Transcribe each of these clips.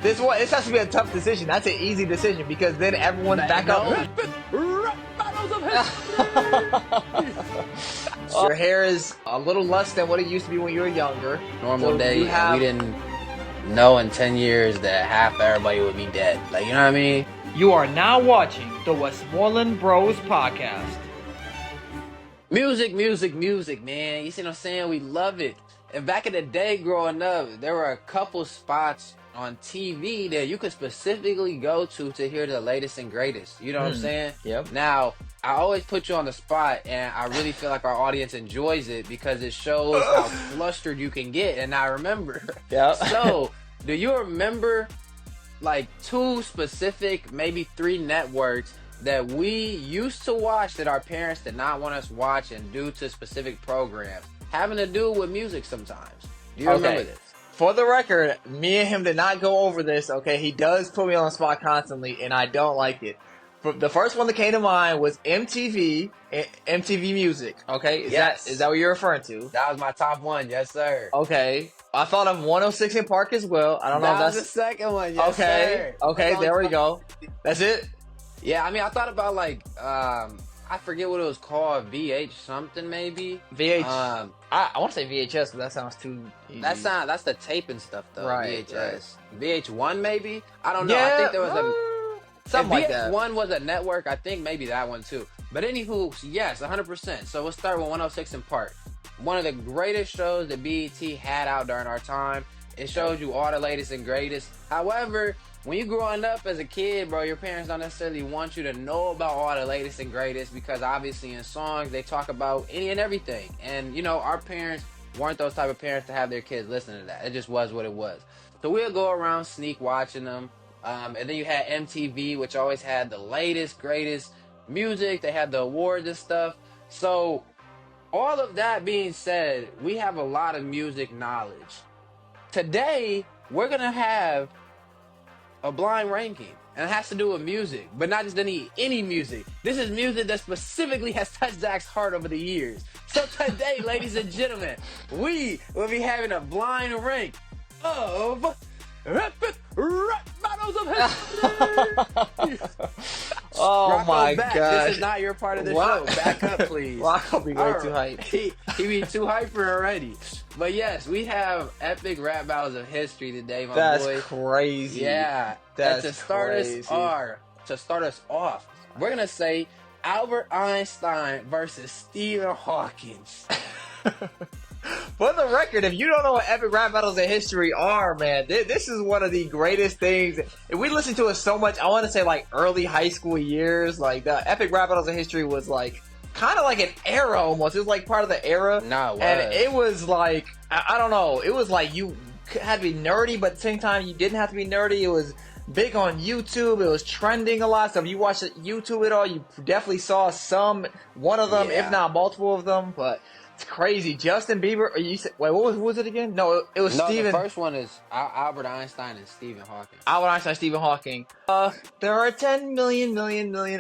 This has to be a tough decision. That's an easy decision because then everyone's back up. Your hair is a little less than what it used to be when you were younger. Normal day, and we didn't know in 10 years that half everybody would be dead. Like, you know what I mean? You are now watching the Westmoreland Bros podcast. Music, man. You see what I'm saying? We love it. And back in the day growing up, there were a couple spots on TV that you could specifically go to hear the latest and greatest. You know what I'm saying? Yep. Now, I always put you on the spot, and I really feel like our audience enjoys it because it shows how flustered you can get. And I remember. Yeah. So, do you remember like 2 specific, maybe 3 networks that we used to watch that our parents did not want us watching due to specific programs having to do with music sometimes? Do you remember this? For the record, me and him did not go over this, okay? He does put me on the spot constantly, and I don't like it. The first one that came to mind was MTV Music, okay? Is that what you're referring to? That was my top one, yes, sir. Okay. I thought of 106 in Park as well. I don't know if that's the second one, yes, sir. Okay, there we go. That's it? Yeah, I mean, I thought about, like, I forget what it was called, VH something maybe. I want to say VHS, but that sounds too easy. That's the tape and stuff though. Right, VHS, VH1 maybe. I don't know. Yeah, I think there was something like that. VH1 was a network. I think maybe that one too. But anywho, yes, 100%. So we'll start with 106 in Park. One of the greatest shows that BET had out during our time. It shows you all the latest and greatest. However, when you're growing up as a kid, bro, your parents don't necessarily want you to know about all the latest and greatest because obviously in songs they talk about any and everything. And, you know, our parents weren't those type of parents to have their kids listen to that. It just was what it was. So we'll go around sneak watching them. And then you had MTV, which always had the latest, greatest music. They had the awards and stuff. So all of that being said, we have a lot of music knowledge. Today, we're going to have a blind ranking, and it has to do with music, but not just any music. This is music that specifically has touched Zach's heart over the years. So today, ladies and gentlemen, we will be having a blind rank of epic rap battles of history. Oh Rocco's my back. god! This is not your part of the show. Back up, please. Rocco be way too hype. He be too hype for already. But yes, we have epic rap battles of history today, my boy. That's crazy. Yeah. That's and to start us off, we're gonna say Albert Einstein versus Stephen Hawking. For the record, if you don't know what epic rap battles of history are, man, this is one of the greatest things. If we listen to it so much, I want to say like early high school years, like the epic rap battles of history was like kind of like an era almost. It was like part of the era. No, it was. And it was like, I don't know, it was like you had to be nerdy, but at the same time you didn't have to be nerdy. It was big on YouTube. It was trending a lot. So if you watched YouTube at all, you definitely saw one of them, if not multiple of them. But it's crazy. Justin Bieber. You said, wait, what was it again? No, it was Stephen. The first one is Albert Einstein and Stephen Hawking. Albert Einstein, Stephen Hawking. There are 10 million.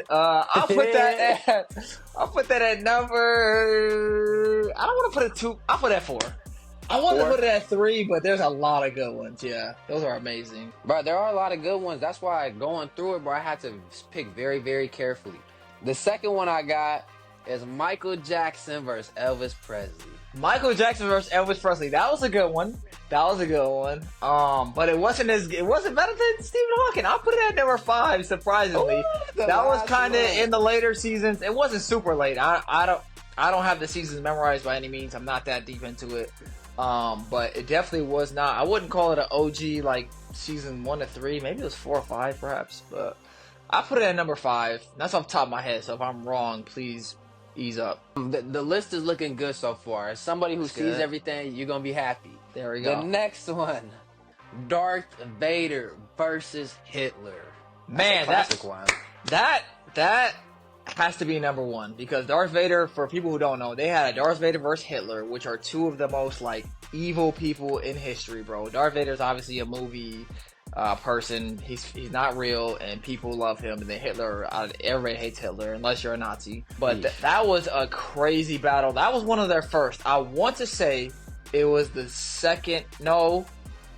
I'll put that at number. I don't want to put it 2. I'll put it at 4. I wanted to put it at 3, but there's a lot of good ones. Yeah, those are amazing. Bro, there are a lot of good ones. That's why going through it, bro, I had to pick very, very carefully. The second one I got is Michael Jackson versus Elvis Presley. Michael Jackson versus Elvis Presley. That was a good one. But it wasn't better than Stephen Hawking. I'll put it at number 5, surprisingly. Ooh, that was kind of in the later seasons. It wasn't super late. I don't have the seasons memorized by any means. I'm not that deep into it. But it definitely was not. I wouldn't call it an OG like season 1 to 3. Maybe it was 4 or 5 perhaps. But I put it at number 5. That's off the top of my head. So if I'm wrong, please ease up. The list is looking good so far. As somebody who sees everything, you're going to be happy. There we go. The next one, Darth Vader versus Hitler. Man, that has to be number 1 because Darth Vader, for people who don't know, they had a Darth Vader versus Hitler, which are 2 of the most like evil people in history, bro. Darth Vader's obviously a movie person. He's not real, and people love him. And then Hitler, everybody hates Hitler unless you're a Nazi. But that was a crazy battle. That was one of their first. I want to say it was the second. No,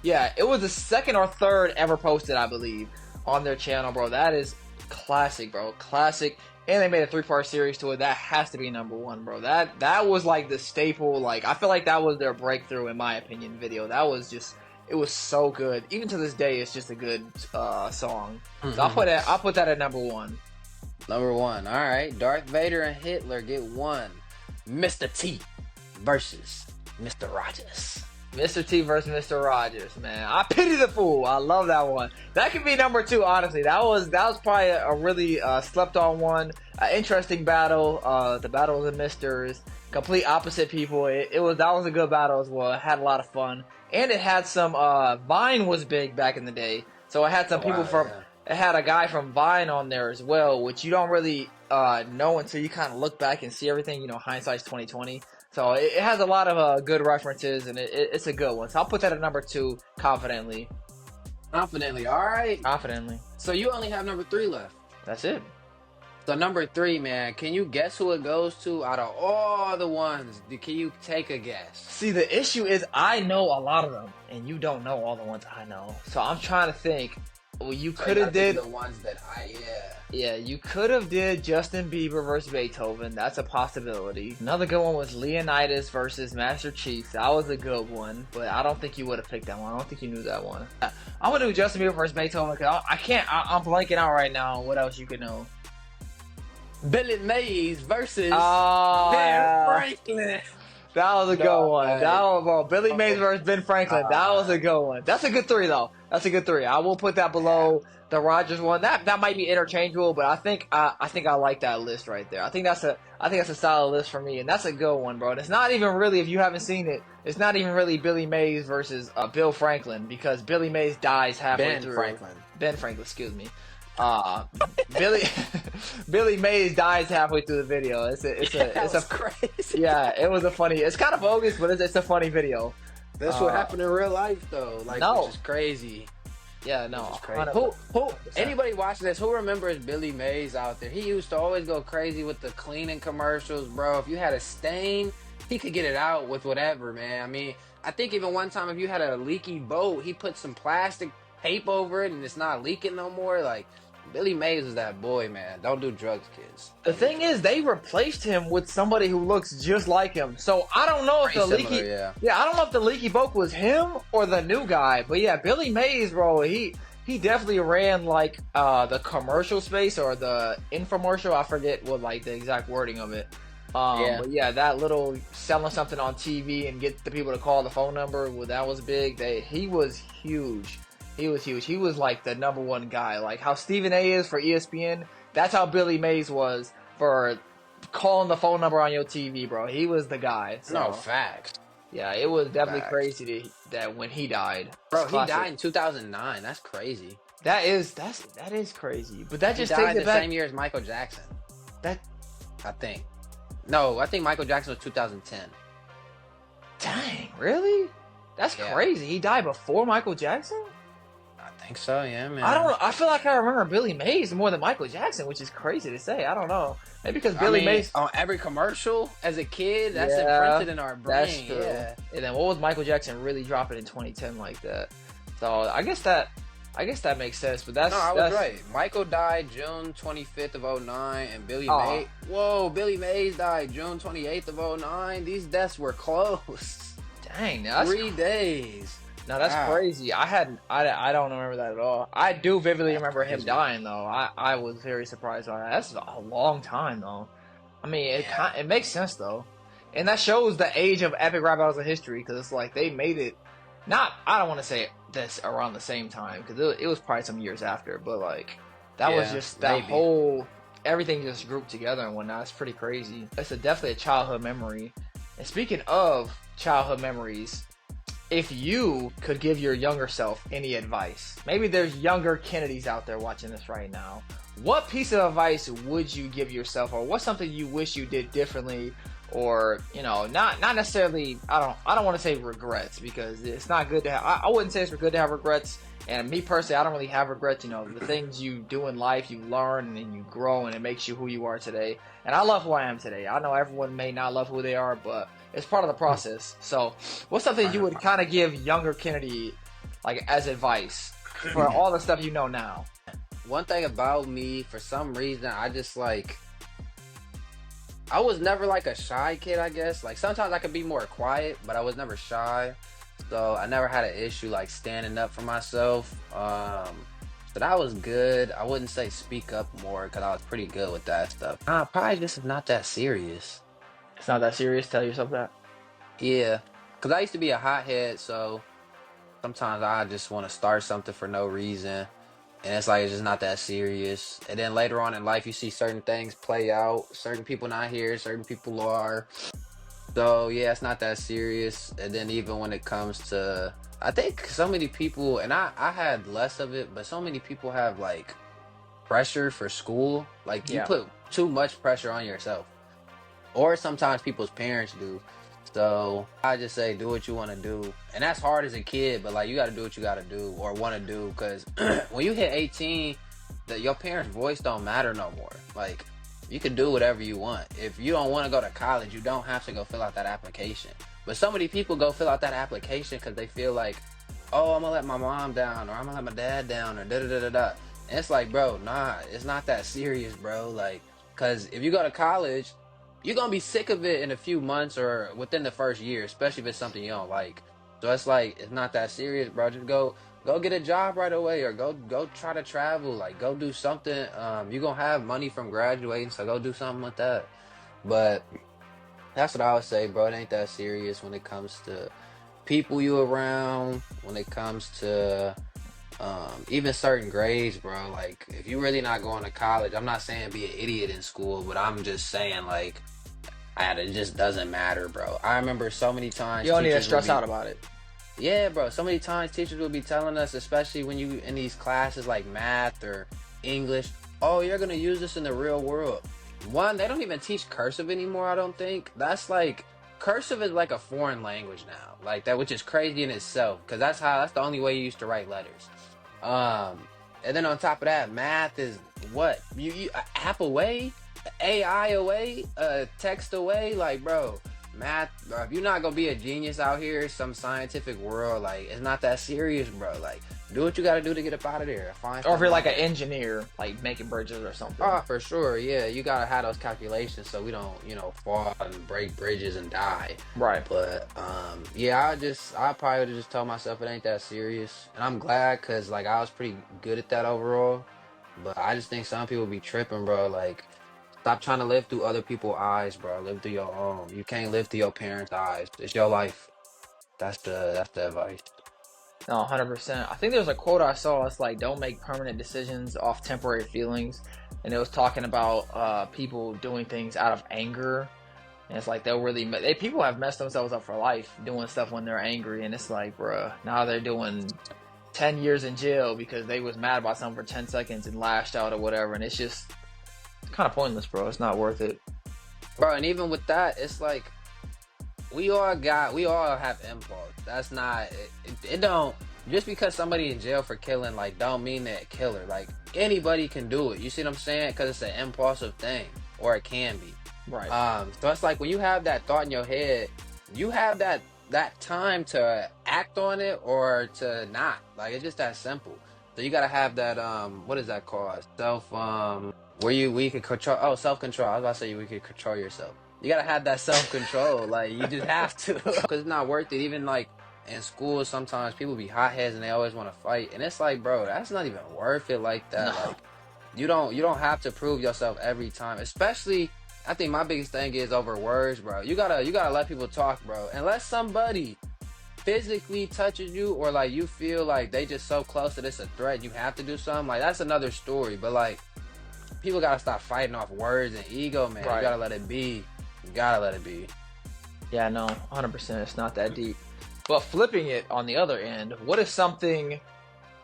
Yeah, it was the second or third ever posted, I believe, on their channel, bro. That is classic, bro. Classic. And they made a 3-part series to it. That has to be number one, bro. That was like the staple. Like, I feel like that was their breakthrough, in my opinion, video. That was just, it was so good. Even to this day, it's just a good song. Mm-hmm. So I'll put that at number one. Number one. All right. Darth Vader and Hitler get one. Mr. T versus Mr. Rogers. Mr. T versus Mr. Rogers, man. I pity the fool. I love that one. That could be number two, honestly. That was probably a really slept on one. Interesting battle. The Battle of the Misters. Complete opposite people. That was a good battle as well. It had a lot of fun. And it had some Vine was big back in the day. So it had some people from it had a guy from Vine on there as well, which you don't really know until you kind of look back and see everything. You know, hindsight's 2020. So it has a lot of good references, and it's a good one. So I'll put that at number two, confidently. Confidently, all right. Confidently. So you only have number three left. That's it. So number three, man, can you guess who it goes to out of all the ones? Can you take a guess? See, the issue is I know a lot of them, and you don't know all the ones I know. So I'm trying to think. Well, you could have did the ones that Yeah, you could have did Justin Bieber versus Beethoven. That's a possibility. Another good one was Leonidas versus Master Chief. That was a good one, but I don't think you would have picked that one. I don't think you knew that one. I'm gonna do Justin Bieber versus Beethoven because I can't. I'm blanking out right now. What else you could know? Billy Mays versus Oh, Ben Franklin. That was a good one. Hey. That was bro. Billy Mays versus Ben Franklin. That was a good one. That's a good three though. That's a good three. I will put that below the Rogers one. That might be interchangeable, but I think I like that list right there. I think that's a solid list for me, and that's a good one, bro. And it's not even really, if you haven't seen it, it's not even really Billy Mays versus Bill Franklin, because Billy Mays dies halfway through. Ben Franklin, excuse me. Billy Mays dies halfway through the video. It's crazy. Yeah, it was a funny. It's kind of bogus, but it's a funny video. That's what happened in real life, though. Like, which is crazy. Yeah, no. Which is crazy. Who? Anybody watching this? Who remembers Billy Mays out there? He used to always go crazy with the cleaning commercials, bro. If you had a stain, he could get it out with whatever, man. I mean, I think even one time, if you had a leaky boat, he put some plastic tape over it, and it's not leaking no more. Like, Billy Mays is that boy, man. Don't do drugs, kids. The thing is, they replaced him with somebody who looks just like him. So I don't know if I don't know if the leaky boat was him or the new guy. But yeah, Billy Mays, bro, he definitely ran like the commercial space or the infomercial. I forget what like the exact wording of it. But yeah, that little selling something on TV and get the people to call the phone number. Well, that was big. He was huge. He was huge. He was like the number one guy. Like how Stephen A is for ESPN. That's how Billy Mays was for calling the phone number on your TV, bro. He was the guy. So, no, facts. Yeah, it was definitely crazy that when he died. Bro, he died in 2009. That's crazy. That is crazy. But that just died takes it back. the same year as Michael Jackson. I think Michael Jackson was 2010. Dang, really? That's crazy. He died before Michael Jackson? I think so, yeah, man. I don't know. I feel like I remember Billy Mays more than Michael Jackson, which is crazy to say. I don't know. Maybe because Billy Mays on every commercial as a kid, that's imprinted in our brain. That's true. Yeah. And then what was Michael Jackson really dropping in 2010 like that? So I guess that makes sense. But I was right. Michael died June 25th of 09, and Billy Mays died June 28th of 09. These deaths were close. Dang, that's 3 days. No, that's crazy. I don't remember that at all. I do vividly remember him dying, though. I was very surprised by that. That's a long time, though. I mean, it makes sense, though. And that shows the age of epic rap battles in history, because it's like they made it, I don't want to say this around the same time, because it was probably some years after, but like, that was just that whole, everything just grouped together and whatnot. It's pretty crazy. It's definitely a childhood memory. And speaking of childhood memories, if you could give your younger self any advice, maybe there's younger Kennedys out there watching this right now, what piece of advice would you give yourself, or what's something you wish you did differently, or not necessarily, I don't want to say regrets, because it's not good to have, I wouldn't say it's good to have regrets, and me personally, I don't really have regrets. The things you do in life, you learn and you grow, and it makes you who you are today. And I love who I am today. I know everyone may not love who they are, but it's part of the process. So what's something you would kind of give younger Kennedy like as advice for all the stuff you know now? One thing about me, for some reason, I just like, I was never like a shy kid, I guess. Like sometimes I could be more quiet, but I was never shy. So I never had an issue like standing up for myself. So that was good. I wouldn't say speak up more because I was pretty good with that stuff. Probably just not that serious. It's not that serious. Tell yourself that. Yeah, because I used to be a hothead, so sometimes I just want to start something for no reason. And it's like, it's just not that serious. And then later on in life, you see certain things play out. Certain people not here, certain people are. So yeah, it's not that serious. And then even when it comes to, I think so many people, and I had less of it, but so many people have like pressure for school. Like you put too much pressure on yourself. Or sometimes people's parents do. So I just say do what you want to do, and that's hard as a kid, but like you got to do what you got to do or want to do, because when you hit 18, your parents' voice don't matter no more. Like you can do whatever you want. If you don't want to go to college, you don't have to go fill out that application. But so many people go fill out that application because they feel like, oh, I'm gonna let my mom down, or I'm gonna let my dad down, or da da da da da. And it's like, bro, nah, it's not that serious, bro. Like, because if you go to college, you're going to be sick of it in a few months or within the first year, especially if it's something you don't like. So it's like, it's not that serious, bro. Just go get a job right away, or go try to travel. Like, go do something. You're going to have money from graduating, so go do something with that. But that's what I would say, bro. It ain't that serious when it comes to people you around, when it comes to even certain grades, bro. Like, if you really not going to college, I'm not saying be an idiot in school, but I'm just saying, like, it just doesn't matter, bro. I remember so many times you don't need to stress out about it. Yeah, bro. So many times teachers will be telling us, especially when you in these classes like math or English, oh, you're gonna use this in the real world. One, they don't even teach cursive anymore, I don't think. That's like, cursive is like a foreign language now, like that, which is crazy in itself, because that's the only way you used to write letters. And then on top of that, math is what you app away, AI away, text away. Like, bro, math, bro, if you're not gonna be a genius out here, some scientific world, like, it's not that serious, bro. Like, do what you gotta do to get up out of there. Or if you're like an engineer, like making bridges or something. Oh, for sure, yeah. You gotta have those calculations so we don't, fall and break bridges and die. Right. But yeah, I probably would have just told myself it ain't that serious, and I'm glad, cause like I was pretty good at that overall. But I just think some people be tripping, bro. Like, stop trying to live through other people's eyes, bro. Live through your own. You can't live through your parents' eyes. It's your life. That's the advice. No, 100%. I think there's a quote I saw. It's like, don't make permanent decisions off temporary feelings. And it was talking about people doing things out of anger. And it's like, people have messed themselves up for life doing stuff when they're angry. And it's like, bruh, now they're doing 10 years in jail because they was mad about something for 10 seconds and lashed out or whatever. And it's just kind of pointless, bro. It's not worth it. Bro, and even with that, it's like, we all have impulse. That's not, it don't, just because somebody in jail for killing, like, don't mean that killer. Like, anybody can do it. You see what I'm saying? Because it's an impulsive thing, or it can be. Right. So it's like, when you have that thought in your head, you have that time to act on it or to not. Like, it's just that simple. So you gotta have that, what is that called? Where you can control, self-control. I was about to say we could control yourself. You gotta have that self-control. Like, you just have to. Because it's not worth it. Even, like, in school, sometimes people be hotheads and they always want to fight. And it's like, bro, that's not even worth it like that. No. Like, you don't have to prove yourself every time. Especially, I think my biggest thing is over words, bro. You gotta let people talk, bro. Unless somebody physically touches you, or, like, you feel like they just so close that it's a threat, you have to do something. Like, that's another story. But, like, people gotta stop fighting off words and ego, man. Right. You gotta let it be. You gotta let it be. Yeah, no, 100%. It's not that deep. But flipping it on the other end, what is something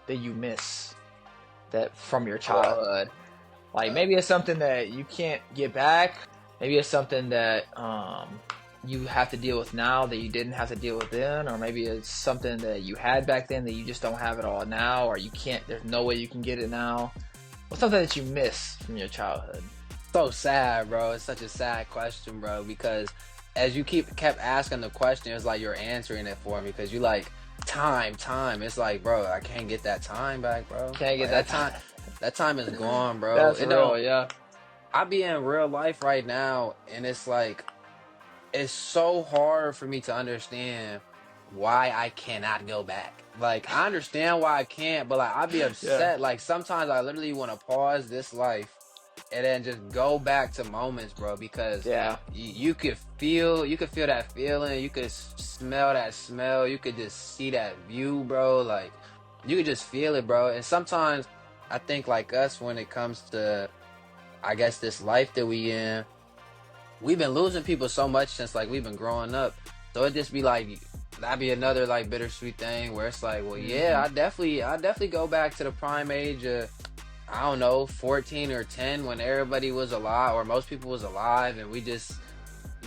that you miss that from your childhood? Like, maybe it's something that you can't get back. Maybe it's something that you have to deal with now that you didn't have to deal with then. Or maybe it's something that you had back then that you just don't have it all now. Or there's no way you can get it now. What's something that you miss from your childhood? So sad, bro. It's such a sad question, bro, because as you kept asking the question, it's like you're answering it for me, because you like, Time. It's like, bro, I can't get that time back, bro. Can't get Like, that time. That time is gone, bro. That's It real, don't. yeah. I be in real life right now, and it's like it's so hard for me to understand why I cannot go back. Like I understand why I can't, but like I'd be Yeah. upset. Like sometimes I literally want to pause this life and then just go back to moments, bro, because Yeah. you could feel that feeling, you could smell that smell, you could just see that view, bro. Like you could just feel it, bro. And sometimes I think like us when it comes to I guess this life that we in, we've been losing people so much since like we've been growing up. So it just be like that'd be another like bittersweet thing where it's like, well, yeah, I definitely go back to the prime age of I don't know, 14 or 10 when everybody was alive or most people was alive and we just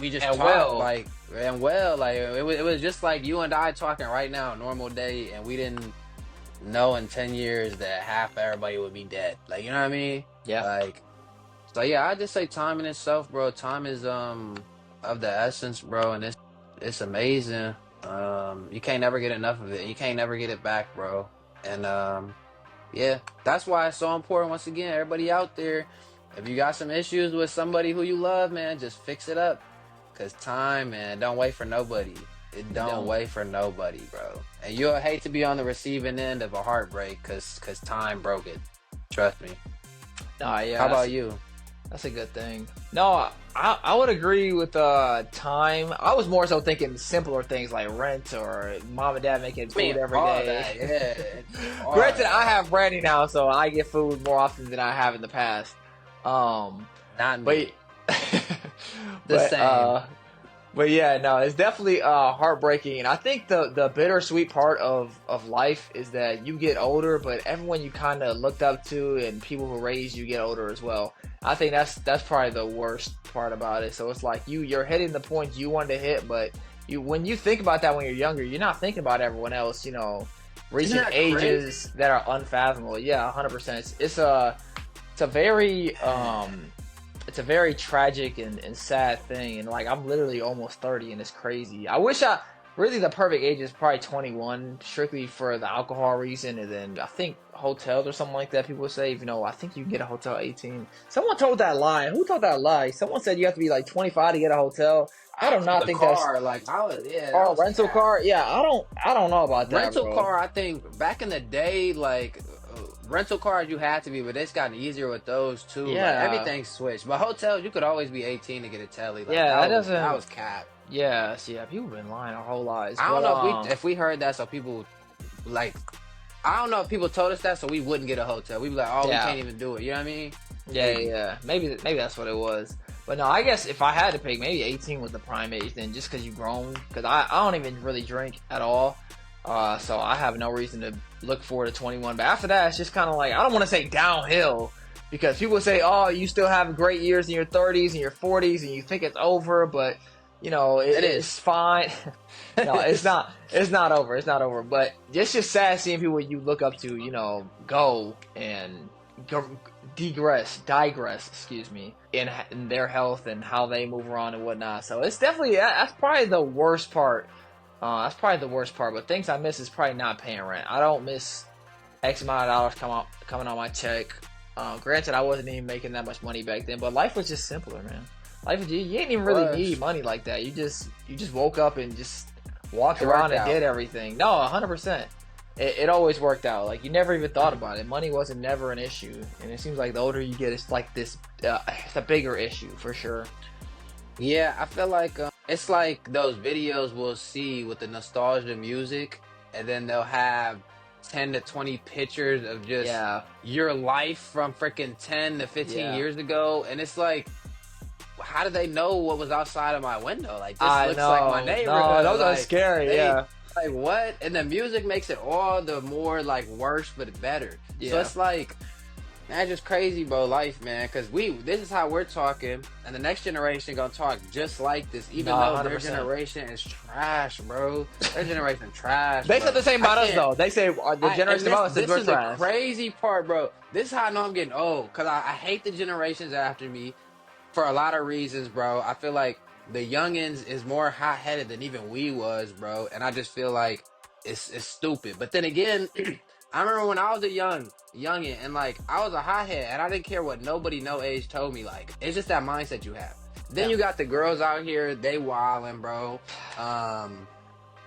And talked well. like it was just like you and I talking right now, normal day, and we didn't know in 10 years that half everybody would be dead. Like, you know what I mean? Yeah. Like, so yeah, I just say time in itself, bro. Time is of the essence, bro, and it's amazing. You can't never get enough of it. You can't never get it back, bro. And yeah, that's why it's so important. Once again, everybody out there, if you got some issues with somebody who you love, man, just fix it up. Cause time, man, don't wait for nobody. It don't wait for nobody, bro. And you'll hate to be on the receiving end of a heartbreak, cause time broke it. Trust me. Nah, yeah. How about you? That's a good thing. No, I would agree with time. I was more so thinking simpler things like rent or mom and dad making food every all day. that, yeah. All Granted, that. I have Brandy now, so I get food more often than I have in the past. Not me. But, same. but yeah, no, it's definitely heartbreaking. And I think the bittersweet part of life is that you get older, but everyone you kind of looked up to and people who raised you get older as well. I think that's probably the worst part about it. So it's like you're hitting the point you wanted to hit, but when you think about that when you're younger, you're not thinking about everyone else, reaching ages that are unfathomable. Yeah, 100%. It's a very tragic and sad thing, and like I'm literally almost 30 and it's crazy. I wish really the perfect age is probably 21, strictly for the alcohol reason, and then I think hotels or something like that. People say, I think you can get a hotel at 18. Someone told that lie. Who told that lie? Someone said you have to be like 25 to get a hotel. I do not think that's like I was, yeah. Oh, rental car? Yeah, I don't know about that. Rental bro. car, I think back in the day, like rental cars you had to be, but it's gotten easier with those too. Yeah. Like, everything switched. But hotels, you could always be 18 to get a telly. Like, Yeah, that was cap. Yes, yeah, people been lying our whole lives. I don't know if we heard that, so people like. I don't know if people told us that, so we wouldn't get a hotel. We'd be like, we can't even do it. You know what I mean? Yeah. Maybe that's what it was. But no, I guess if I had to pick, maybe 18 was the prime age then, just because you've grown. Because I don't even really drink at all. So I have no reason to look forward to 21. But after that, it's just kind of like, I don't want to say downhill. Because people say, oh, you still have great years in your 30s and your 40s and you think it's over. But, it is fine. No, it's not. It's not over. It's not over. But it's just sad seeing people you look up to, go and digress, in their health and how they move around and whatnot. So it's definitely that's probably the worst part. But things I miss is probably not paying rent. I don't miss X amount of dollars coming on my check. Granted, I wasn't even making that much money back then, but life was just simpler, man. You didn't even really need money like that. You just woke up and just walked around and did everything. No, 100%. It always worked out. Like, you never even thought about it. Money wasn't never an issue. And it seems like the older you get, it's like this, it's a bigger issue for sure. Yeah, I feel like it's like those videos we'll see with the nostalgia music, and then they'll have 10 to 20 pictures of just your life from freaking 10 to 15 years ago. And it's like, how do they know what was outside of my window? Like, this looks like my neighborhood. No, those are scary, Like, what? And the music makes it all the more, like, worse but better. Yeah. So it's like, that's just crazy, bro, life, man. Because this is how we're talking, and the next generation gonna talk just like this, even though 100%. Their generation is trash, bro. Their generation trash. They said the same about us, though. They say the generation about us is This is trash. the crazy part, bro. This is how I know I'm getting old, because I hate the generations after me for a lot of reasons, bro. I feel like the youngins is more hot-headed than even we was, bro. And I just feel like it's stupid. But then again, I remember when I was a youngin, and like I was a hothead, and I didn't care what nobody no age told me. Like it's just that mindset you have. Then you got the girls out here, they wildin', bro.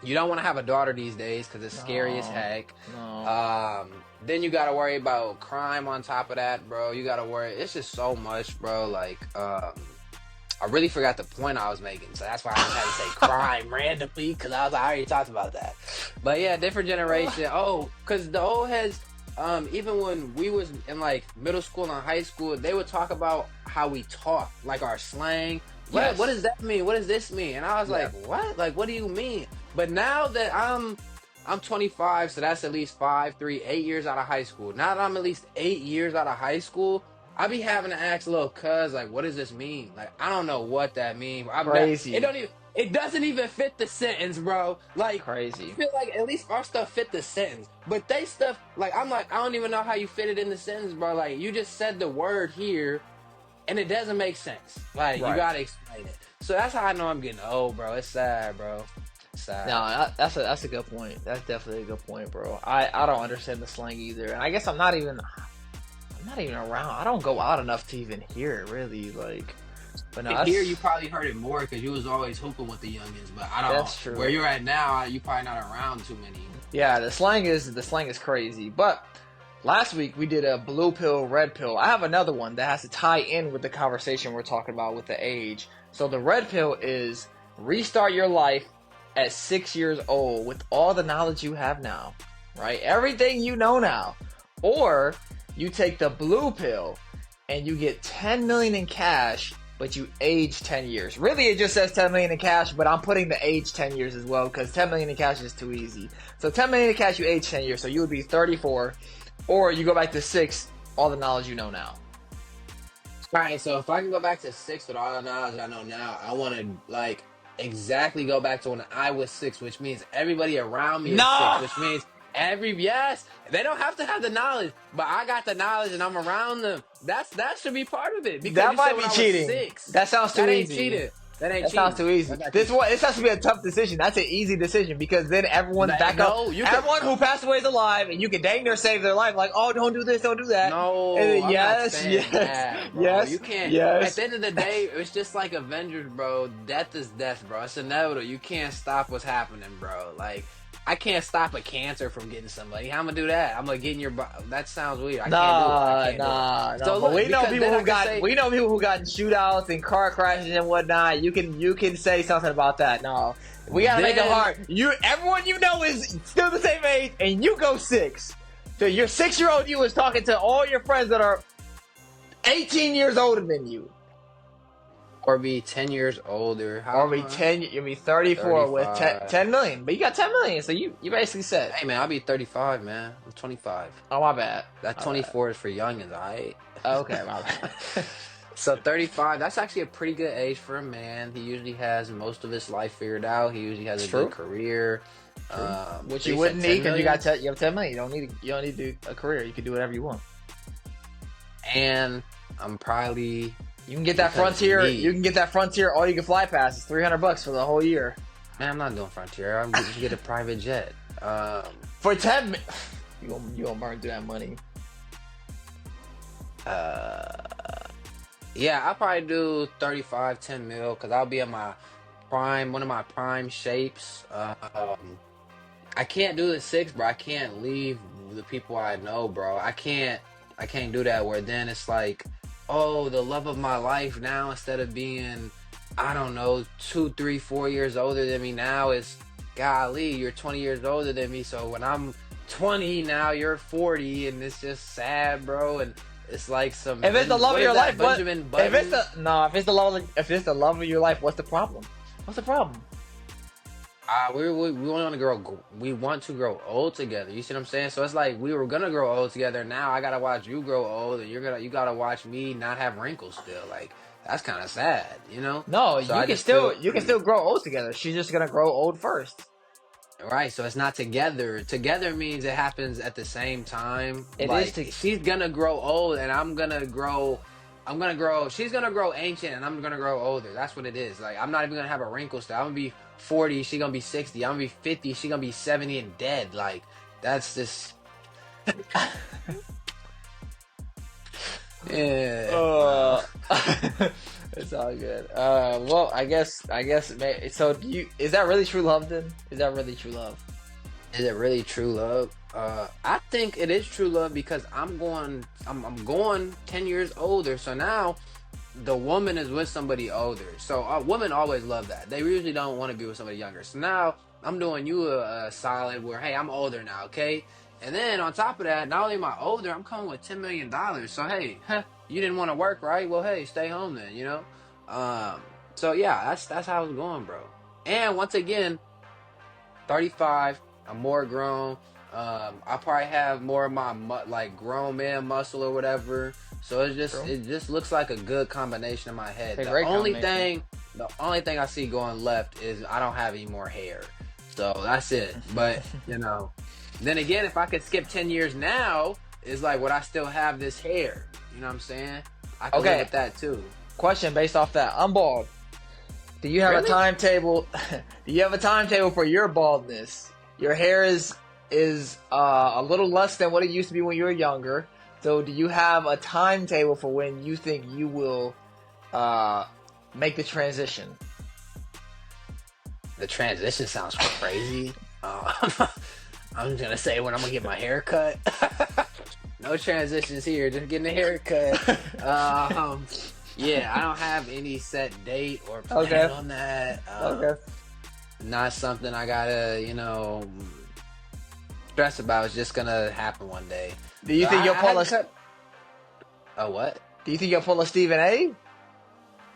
You don't want to have a daughter these days because it's scary as heck. No. Then you got to worry about crime on top of that, bro. You got to worry. It's just so much, bro. Like, I really forgot the point I was making, so that's why I just had to say crime randomly because I already talked about that. But yeah, different generation. Oh, because the old heads, even when we was in like middle school and high school, they would talk about how we talk, like our slang. Yes. What does that mean? What does this mean? And I was like, what? Like, what do you mean? But now that I'm 25, so that's at least 8 years out of high school. Now that I'm at least 8 years out of high school, I be having to ask little cuz, like, what does this mean? Like, I don't know what that means. Crazy. It doesn't even fit the sentence, bro. Like, Crazy. I feel like at least our stuff fit the sentence. But they stuff, like, I'm like, I don't even know how you fit it in the sentence, bro. Like, you just said the word here, and it doesn't make sense. Like, you gotta explain it. So that's how I know I'm getting old, bro. It's sad, bro. Sad. No, that's a good point. That's definitely a good point, bro. I don't understand the slang either, and I guess I'm not even around. I don't go out enough to even hear it, really. Like, but no, here you probably heard it more because you was always hooping with the youngins. But I don't. That's true. Where you're at now, you probably not around too many. Yeah, the slang is crazy. But last week we did a blue pill, red pill. I have another one that has to tie in with the conversation we're talking about with the age. So the red pill is restart your life at 6 years old with all the knowledge you have now, right? Everything you know now. Or you take the blue pill and you get 10 million in cash, but you age 10 years. Really, it just says 10 million in cash, but I'm putting the age 10 years as well because 10 million in cash is too easy. So 10 million in cash, you age 10 years. So you would be 34, or you go back to 6, all the knowledge you know now. All right, so if I can go back to 6 with all the knowledge I know now, I want to, like, exactly go back to when I was 6, which means everybody around me is 6, which means they don't have to have the knowledge, but I got the knowledge and I'm around them. That should be part of it. Because that might be cheating. 6. That sounds too easy. Cheating. That sounds too easy. This has to be a tough decision. That's an easy decision because then everyone's back up. Everyone who passed away is alive, and you can dang near save their life. Like, oh, don't do this, don't do that. No, then, I'm not saying yes, that, bro. yes. You can't. Yes. At the end of the day, it's just like Avengers, bro. Death is death, bro. It's inevitable. You can't stop what's happening, bro. Like, I can't stop a cancer from getting somebody. How I'm gonna do that? I'm gonna get in your body. That sounds weird. I can't do it. So look, we know people who got in shootouts and car crashes and whatnot. You can say something about that. No, we gotta make it hard. Everyone you know is still the same age, and you go 6. So your 6-year-old you is talking to all your friends that are 18 years older than you. Or be 10 years older. You'll be 34 with 10 million. But you got 10 million, so you basically said. Hey, man, I'll be 35, man. I'm 25. Oh, my bad. That 24 is for youngins, alright? Okay, my bad. So 35, that's actually a pretty good age for a man. He usually has most of his life figured out. He usually has a good career. Which you wouldn't need because you have 10 million. You don't need to do a career. You can do whatever you want. And I'm probably... You can get that Frontier. You can get that Frontier. All you can fly pass is $300 for the whole year. Man, I'm not doing Frontier. I'm just get a private jet. For 10, you gonna burn through that money. Yeah, I'll probably do 35, 10 mil because I'll be in my prime, one of my prime shapes. I can't do the 6, bro. I can't leave the people I know, bro. I can't do that. Where then it's like, oh, the love of my life now, instead of being, I don't know, 2, 3, 4 years older than me now, is, golly, you're 20 years older than me. So when I'm 20 now, you're 40, and it's just sad, bro. And it's like some. If it's the love of your life, Benjamin Button? If it's the love of your life, what's the problem? What's the problem? We want to grow old together. You see what I'm saying? So it's like we were gonna grow old together. Now I gotta watch you grow old, and you gotta watch me not have wrinkles still. Like, that's kind of sad, you know? No, so you can still grow old together. She's just gonna grow old first. Right, so it's not together. Together means it happens at the same time. She's gonna grow old, and I'm gonna grow. She's gonna grow ancient, and I'm gonna grow older. That's what it is. Like, I'm not even gonna have a wrinkle still. I'm gonna be 40, she gonna be 60. I'm gonna be 50, she gonna be 70 and dead. Like, that's just. Yeah. It's all good. Well, I guess. So, is that really true love? Then is that really true love? Is it really true love? I think it is true love because I'm going 10 years older. So now the woman is with somebody older. So women always love that. They usually don't want to be with somebody younger. So now I'm doing you a solid where, hey, I'm older now, okay? And then on top of that, not only am I older, I'm coming with $10 million. So hey, you didn't want to work, right? Well, hey, stay home then, you know? So yeah, that's how it's going, bro. And once again, 35, I'm more grown. I probably have more of my like grown man muscle or whatever. So it just looks like a good combination in my head. The only thing I see going left is I don't have any more hair. So that's it. But you know, then again, if I could skip 10 years now, it's like, would I still have this hair? You know what I'm saying? I can live with that too. Question based off that. I'm bald. Do you have a timetable? Do you have a timetable for your baldness? Your hair is a little less than what it used to be when you were younger. So do you have a timetable for when you think you will make the transition? The transition sounds crazy. I'm just gonna say when I'm gonna get my hair cut. No transitions here, just getting a haircut. Yeah, I don't have any set date or plan on that. Not something I gotta, stress about. It's just gonna happen one day. Do you think you'll pull a what? Do you think you'll pull a Stephen A?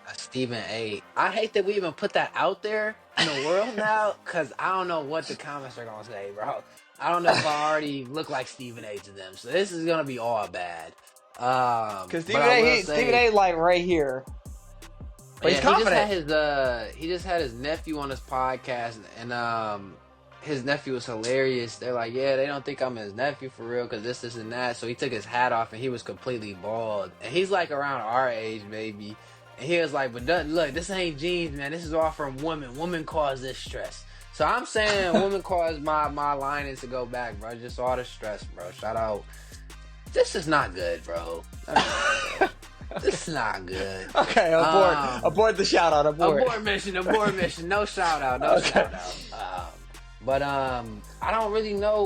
A Stephen A. I hate that we even put that out there in the world now, because I don't know what the comments are gonna say, bro. I don't know if I already look like Stephen A to them, so this is gonna be all bad. Because Stephen A like right here, but he's confident. He just had his nephew on his podcast, and his nephew was hilarious. They're like, yeah, they don't think I'm his nephew for real because this and that. So he took his hat off and he was completely bald, and he's like around our age, maybe. And he was like, but look, this ain't genes, man. This is all from women. Women cause this stress. So I'm saying women cause my lining to go back, bro. Just all the stress, bro. Shout out. This is not good, bro. This is not good. Okay, abort the shout out. Abort mission. No shout out. Shout out. But I don't really know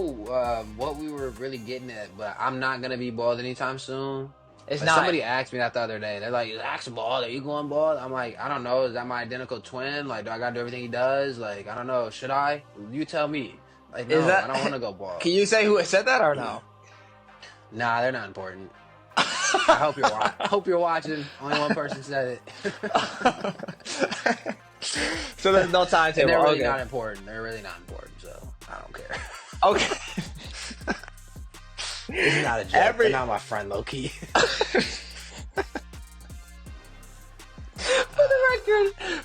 what we were really getting at. But I'm not gonna be bald anytime soon. Somebody asked me that the other day. They're like, "Ask bald. Are you going bald?" I'm like, I don't know. Is that my identical twin? Like, do I gotta do everything he does? Like, I don't know. Should I? You tell me. Like, no, I don't want to go bald. Can you say who said that or no? Nah, they're not important. I hope you're watching. Only one person said it. So there's no timetable. They're really not important. They're really not important. So I don't care. Okay. It's not a joke. They're not my friend, low key. For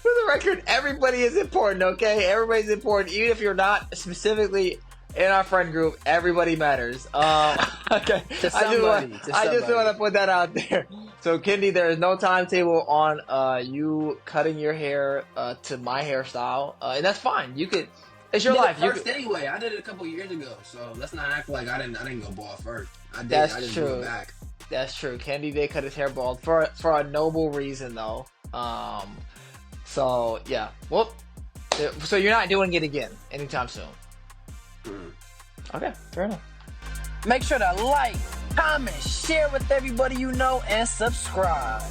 the record, everybody is important. Okay, everybody's important, even if you're not specifically in our friend group. Everybody matters. Okay. To somebody. I just want to put that out there. So, Kendi, there is no timetable on you cutting your hair to my hairstyle, and that's fine. You could. It's your life. Anyway, I did it a couple years ago, so let's not act like I didn't go bald first. I did. That's I just true. Grew it back. That's true. Kendi did cut his hair bald for a noble reason, though. So yeah. Well, so you're not doing it again anytime soon. Okay, fair enough. Make sure to like, comment, share with everybody you know, and subscribe.